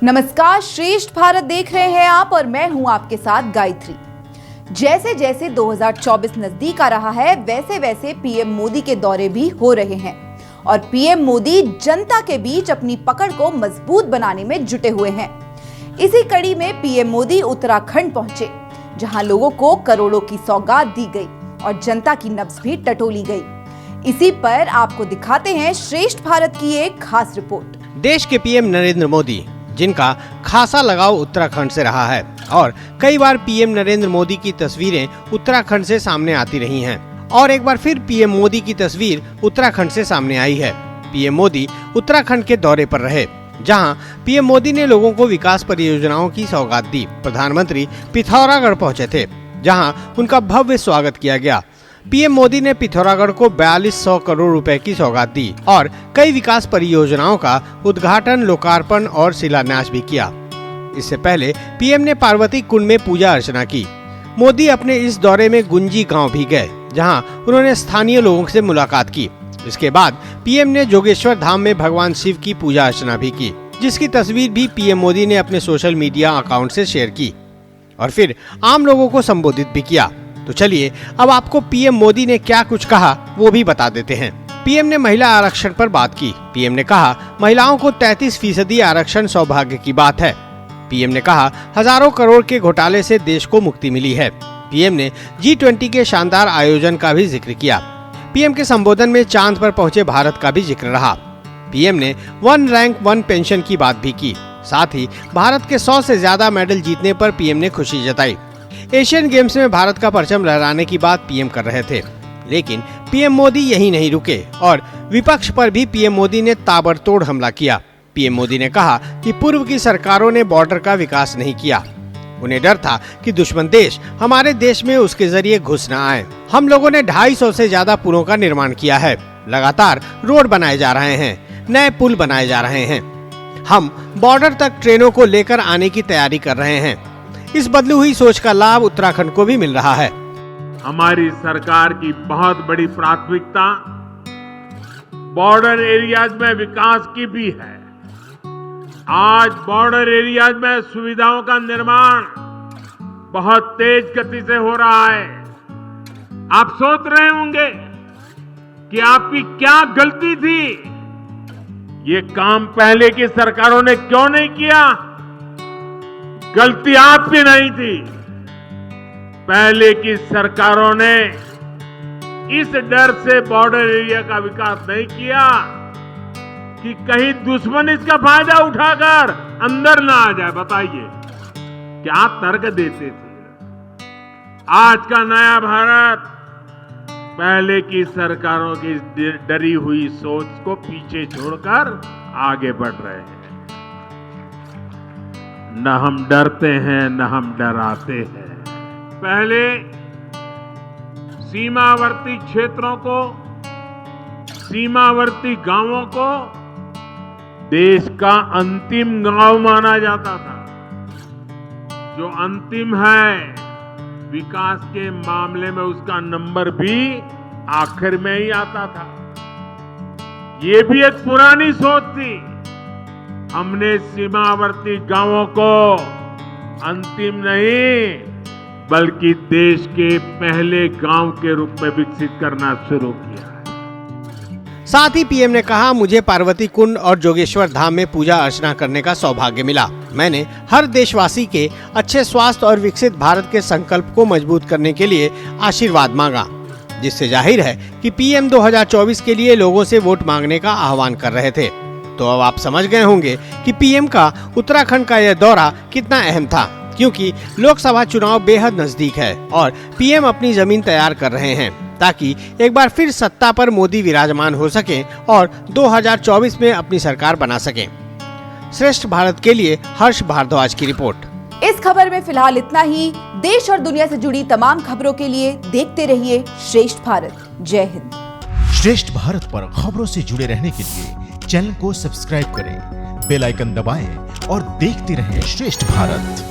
नमस्कार, श्रेष्ठ भारत देख रहे हैं आप और मैं हूं आपके साथ गायत्री। जैसे जैसे 2024 नजदीक आ रहा है वैसे वैसे पीएम मोदी के दौरे भी हो रहे हैं और पीएम मोदी जनता के बीच अपनी पकड़ को मजबूत बनाने में जुटे हुए हैं। इसी कड़ी में पीएम मोदी उत्तराखंड पहुंचे, जहां लोगों को करोड़ों की सौगात दी गई और जनता की नब्ज भी टटोली गई। इसी पर आपको दिखाते हैं श्रेष्ठ भारत की एक खास रिपोर्ट। देश के पीएम नरेंद्र मोदी, जिनका खासा लगाव उत्तराखंड से रहा है और कई बार पीएम नरेंद्र मोदी की तस्वीरें उत्तराखंड से सामने आती रही हैं और एक बार फिर पीएम मोदी की तस्वीर उत्तराखंड से सामने आई है। पीएम मोदी उत्तराखंड के दौरे पर रहे, जहां पीएम मोदी ने लोगों को विकास परियोजनाओं की सौगात दी। प्रधानमंत्री पिथौरागढ़ पहुंचे थे, जहां उनका भव्य स्वागत किया गया। पीएम मोदी ने पिथौरागढ़ को 4200 करोड़ रुपए की सौगात दी और कई विकास परियोजनाओं का उद्घाटन, लोकार्पण और शिलान्यास भी किया। इससे पहले पीएम ने पार्वती कुंड में पूजा अर्चना की। मोदी अपने इस दौरे में गुंजी गांव भी गए, जहां उन्होंने स्थानीय लोगों से मुलाकात की। इसके बाद पीएम ने जोगेश्वर धाम में भगवान शिव की पूजा अर्चना भी की, जिसकी तस्वीर भी पीएम मोदी ने अपने सोशल मीडिया अकाउंट से शेयर की और फिर आम लोगों को संबोधित भी किया। तो चलिए अब आपको पीएम मोदी ने क्या कुछ कहा वो भी बता देते हैं। पीएम ने महिला आरक्षण पर बात की। पीएम ने कहा, महिलाओं को 33% आरक्षण सौभाग्य की बात है। पीएम ने कहा, हजारों करोड़ के घोटाले से देश को मुक्ति मिली है। पीएम ने G20 के शानदार आयोजन का भी जिक्र किया। पीएम के संबोधन में चांद पर पहुंचे भारत का भी जिक्र रहा। पीएम ने 1 रैंक 1 पेंशन की बात भी की। साथ ही भारत के 100 से ज्यादा मेडल जीतने पर पीएम ने खुशी जताई। एशियन गेम्स में भारत का परचम लहराने की बात पीएम कर रहे थे, लेकिन पीएम मोदी यहीं नहीं रुके और विपक्ष पर भी पीएम मोदी ने ताबड़तोड़ हमला किया। पीएम मोदी ने कहा कि पूर्व की सरकारों ने बॉर्डर का विकास नहीं किया। उन्हें डर था कि दुश्मन देश हमारे देश में उसके जरिए घुस न आए। हम लोगों ने 250 से ज्यादा पुलों का निर्माण किया है। लगातार रोड बनाए जा रहे हैं, नए पुल बनाए जा रहे हैं। हम बॉर्डर तक ट्रेनों को लेकर आने की तैयारी कर रहे हैं। इस बदली हुई सोच का लाभ उत्तराखंड को भी मिल रहा है। हमारी सरकार की बहुत बड़ी प्राथमिकता बॉर्डर एरियाज में विकास की भी है। आज बॉर्डर एरियाज में सुविधाओं का निर्माण बहुत तेज गति से हो रहा है। आप सोच रहे होंगे कि आपकी क्या गलती थी, ये काम पहले की सरकारों ने क्यों नहीं किया। गलती आपकी नहीं थी। पहले की सरकारों ने इस डर से बॉर्डर एरिया का विकास नहीं किया कि कहीं दुश्मन इसका फायदा उठाकर अंदर ना आ जाए। बताइए क्या तर्क देते थे। आज का नया भारत पहले की सरकारों की डरी हुई सोच को पीछे छोड़कर आगे बढ़ रहे हैं। न हम डरते हैं न हम डराते हैं। पहले सीमावर्ती क्षेत्रों को, सीमावर्ती गांवों को देश का अंतिम गांव माना जाता था, जो अंतिम है। विकास के मामले में उसका नंबर भी आखिर में ही आता था। ये भी एक पुरानी सोच थी। हमने सीमावर्ती गांवों को अंतिम नहीं बल्कि देश के पहले गांव के रूप में विकसित करना शुरू किया है। साथ ही पीएम ने कहा, मुझे पार्वती कुंड और जोगेश्वर धाम में पूजा अर्चना करने का सौभाग्य मिला। मैंने हर देशवासी के अच्छे स्वास्थ्य और विकसित भारत के संकल्प को मजबूत करने के लिए आशीर्वाद मांगा, जिससे जाहिर है कि पीएम 2024 के लिए लोगों से वोट मांगने का आह्वान कर रहे थे। तो अब आप समझ गए होंगे कि पीएम का उत्तराखंड का यह दौरा कितना अहम था, क्योंकि लोकसभा चुनाव बेहद नजदीक है और पीएम अपनी जमीन तैयार कर रहे हैं ताकि एक बार फिर सत्ता पर मोदी विराजमान हो सके और 2024 में अपनी सरकार बना सके। श्रेष्ठ भारत के लिए हर्ष भारद्वाज की रिपोर्ट। इस खबर में फिलहाल इतना ही। देश और दुनिया से जुड़ी तमाम खबरों के लिए देखते रहिए श्रेष्ठ भारत। जय हिंद। श्रेष्ठ भारत पर खबरों से जुड़े रहने के लिए चैनल को सब्सक्राइब करें, बेल आइकन दबाएं और देखते रहें श्रेष्ठ भारत।